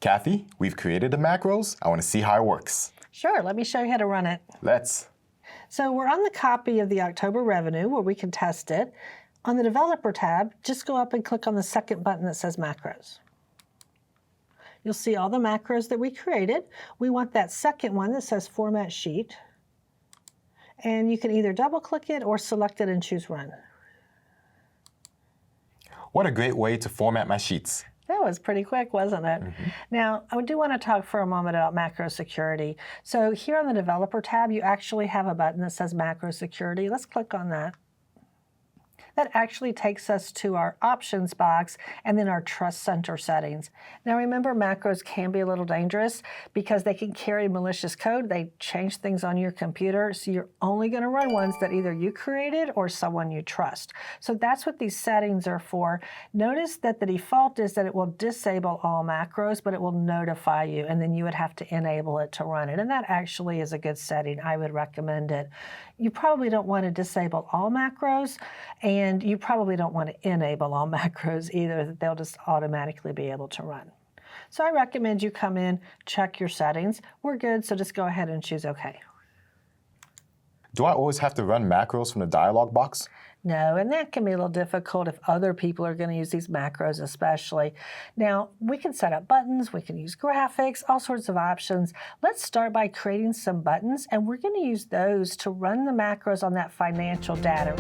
Kathy, we've created the macros. I want to see how it works. Sure, let me show you how to run it. Let's. So we're on the copy of the October revenue where we can test it. On the Developer tab, just go up and click on the second button that says Macros. You'll see all the macros that we created. We want that second one that says Format Sheet. And you can either double-click it or select it and choose Run. What a great way to format my sheets. That was pretty quick, wasn't it? Now, I do want to talk for a moment about macro security. So here on the Developer tab, you actually have a button that says Macro Security. Let's click on that. That actually takes us to our options box and then our Trust Center settings. Now remember, macros can be a little dangerous because they can carry malicious code. They change things on your computer, so you're only going to run ones that either you created or someone you trust. So that's what these settings are for. Notice that the default is that it will disable all macros, but it will notify you, and then you would have to enable it to run it. And that actually is a good setting. I would recommend it. You probably don't want to disable all macros, and you probably don't want to enable all macros either, that they'll just automatically be able to run. So I recommend you come in, check your settings. We're good, so just go ahead and choose OK. Do I always have to run macros from the dialog box? No, and that can be a little difficult if other people are going to use these macros especially. Now, we can set up buttons, we can use graphics, all sorts of options. Let's start by creating some buttons, and we're going to use those to run the macros on that financial data.